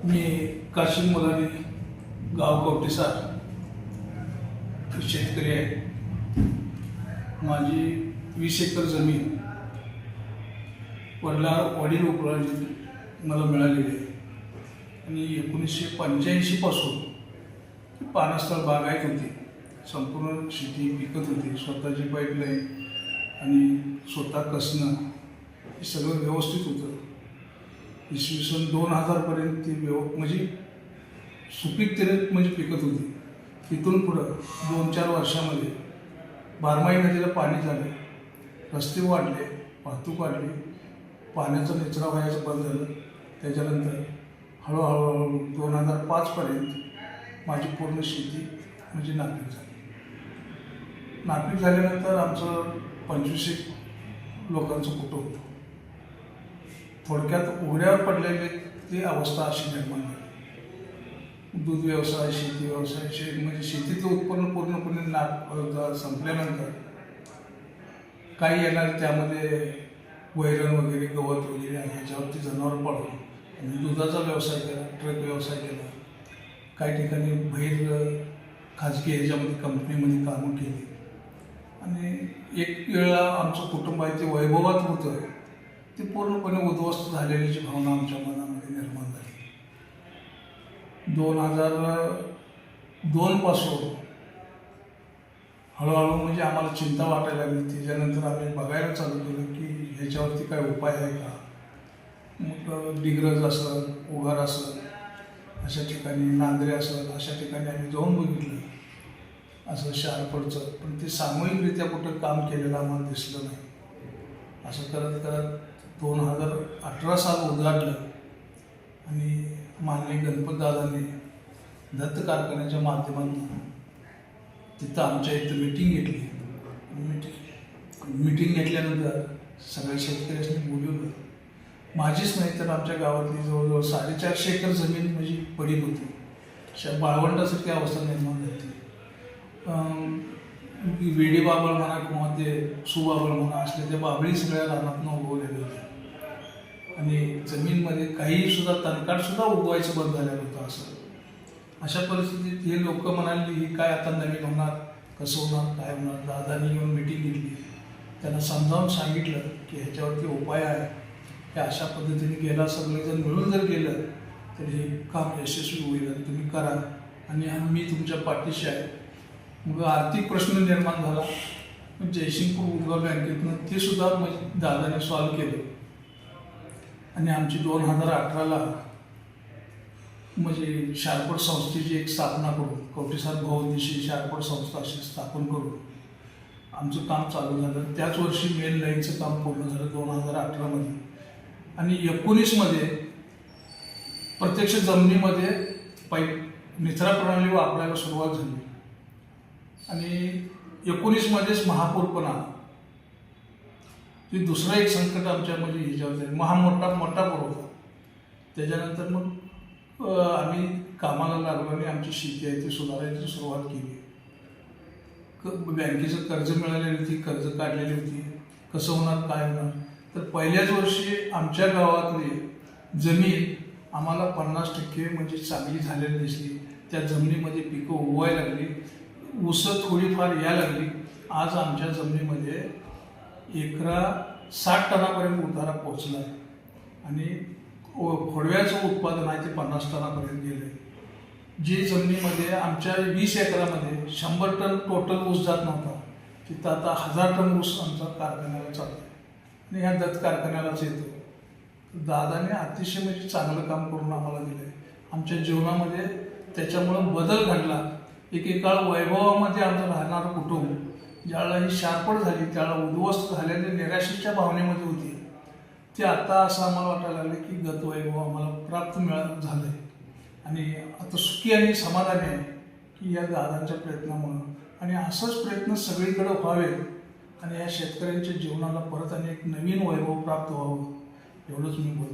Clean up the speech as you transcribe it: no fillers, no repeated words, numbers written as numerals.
मी काशीम मुलानी गाव कवटेसार शेतकरी आहे. माझी 20 एकर जमीन वडील उपराजीत मला मिळालेली आहे आणि 1985 पासून पाण्यास्थळ बागायत होती. संपूर्ण शेती पिकत होती. स्वतःची पाईपलाईन आणि स्वतः कसणं हे सगळं व्यवस्थित होतं. इसवी सन 2000पर्यंत ती म्हणजे सुपीकतेने म्हणजे पिकत होती. तिथून पुढं 2-4 वर्षामध्ये बारमाही नदीला पाणी झालं, रस्ते वाढले, वाहतूक वाढली, पाण्याचा निचरा व्हायचं बंद झालं. त्याच्यानंतर हळूहळू 2005पर्यंत माझी पूर्ण शेती म्हणजे नापीक झाली. नापीक झाल्यानंतर आमचं 25 लोकांचं कुटुंब होतं. थोडक्यात उघड्यावर पडलेली ती अवस्था अशी निर्माण झाली. दूध व्यवसाय, शेती व्यवसाय, म्हणजे शेतीचं उत्पन्न पूर्णपणे संपल्यानंतर काही येणार त्यामध्ये वैरण वगैरे, गवत वगैरे ह्याच्यावरती जनावर पाळून आणि दुधाचा व्यवसाय केला, ट्रक व्यवसाय केला. काही ठिकाणी बाहेर खाजगी ह्याच्यामध्ये कंपनीमध्ये कामं केली आणि एक वेळा आमचं कुटुंब आहे ते वैभवात होतं ते पूर्णपणे उद्ध्वस्त झालेल्याची भावना आमच्या मनामध्ये निर्माण झाली. 2002 पासून हळूहळू म्हणजे आम्हाला चिंता वाटायला लागली. त्याच्यानंतर आम्ही बघायला चालू केलं की ह्याच्यावरती काय उपाय आहे का. मग डिग्रज असेल, उघार असेल, अशा ठिकाणी नांदरे असेल, अशा ठिकाणी आम्ही जाऊन बघितलं असं शारपडचं. पण ते सामूहिकरित्या कुठं काम केलेलं आम्हाला दिसलं नाही. असं करत करत 2018 साल उजाडलं आणि माननीय गणपतदादांनी दत्त कारखान्याच्या माध्यमातून तिथं आमच्या इथं मीटिंग घेतली. मीटिंग घेतल्यानंतर सगळ्या शेतकऱ्यांनी बोलवलं. माझीच नाही तर आमच्या गावातली जवळजवळ 450 एकर जमीन म्हणजे पडीक होती. बाळवंटासारखी अवस्था निर्माण झाली. वेडी बाबळ म्हणा किंवा ते सुबाबळ म्हणा असले ते बाबळी सगळ्या रानातनं उगवलेले होते आणि जमीनमध्ये काही सुद्धा तणकाटसुद्धा उगवायचं बंद झालेलं होतं. अशा परिस्थितीत हे लोक म्हणाले ही काय आता नवीन होणार, कसं होणार, काय होणार. दादांनी येऊन मिटिंग घेतली. त्यांना समजावून सांगितलं की ह्याच्यावरती उपाय आहे, हे अशा पद्धतीने गेला सगळेजण मिळून जर गेलं तर हे काम यशस्वी होईल, तुम्ही करा आणि मी तुमच्या पाठीशी आहे. मग आर्थिक प्रश्न निर्माण झाला. जयसिंगपूर उद्गाव बँकेतनं ते सुद्धा दादाने सॉल्व्ह केलं आणि आमची 2018ला म्हणजे शारपड संस्थेची एक स्थापना करून, कवटेसार बहुउद्देशीय शारपड संस्था अशी स्थापन करून आमचं काम चालू झालं. त्याच वर्षी मेन लाईनचं काम पूर्ण झालं 2018मध्ये आणि 19मध्ये प्रत्यक्ष जमिनीमध्ये पाईप निचरा प्रणाली वापरायला सुरुवात झाली आणि 19मध्येच महापूर पण आला. ते दुसरं एक संकट आमच्यामध्ये ह्याच्यावर झालं. मोठा पूर होता. त्याच्यानंतर मग आम्ही कामाला लागलो आणि आमची शेती आहे ती सुधारायची सुरुवात केली. बँकेचं कर्ज मिळालेली होती, कर्ज काढलेली होती. कसं होणार, काय होणार. तर पहिल्याच वर्षी आमच्या गावातली जमीन आम्हाला 50% म्हणजे चांगली झालेली दिसली. त्या जमिनीमध्ये पिकं उगवायला लागली, ऊसं थोडीफार यायला लागली. आज आमच्या जमिनीमध्ये एकरा 60 टनापर्यंत उतारा पोचला आहे आणि खोडव्याचं उत्पादन आहे ते 50 टनापर्यंत गेलं आहे. जी जमिनीमध्ये आमच्या 20 एकरामध्ये 100 टन टोटल ऊस जात नव्हता, तिथं आता 1000 टन ऊस आमचा कारखान्याला चालतो आणि ह्या दत्त कारखान्यालाच येतो. दादाने अतिशय म्हणजे चांगलं काम करून आम्हाला दिलं आहे. आमच्या जीवनामध्ये त्याच्यामुळं बदल घडला. एकेकाळ वैभवामध्ये आमचं राहणारं कुटुंब ज्यावेळेला ही शारपड झाली त्यावेळेला उद्ध्वस्त झाल्याने निराशेच्या भावनेमध्ये होती. ते आता असं आम्हाला वाटायला लागलं की गत वैभव आम्हाला प्राप्त झालं आहे आणि आता सुखी आणि समाधानी आहे की या दादांच्या प्रयत्नामुळं. आणि असंच प्रयत्न सगळीकडे व्हावेत आणि या शेतकऱ्यांच्या जीवनाला परत आणि एक नवीन वैभव प्राप्त व्हावं एवढंच मी बोलतो.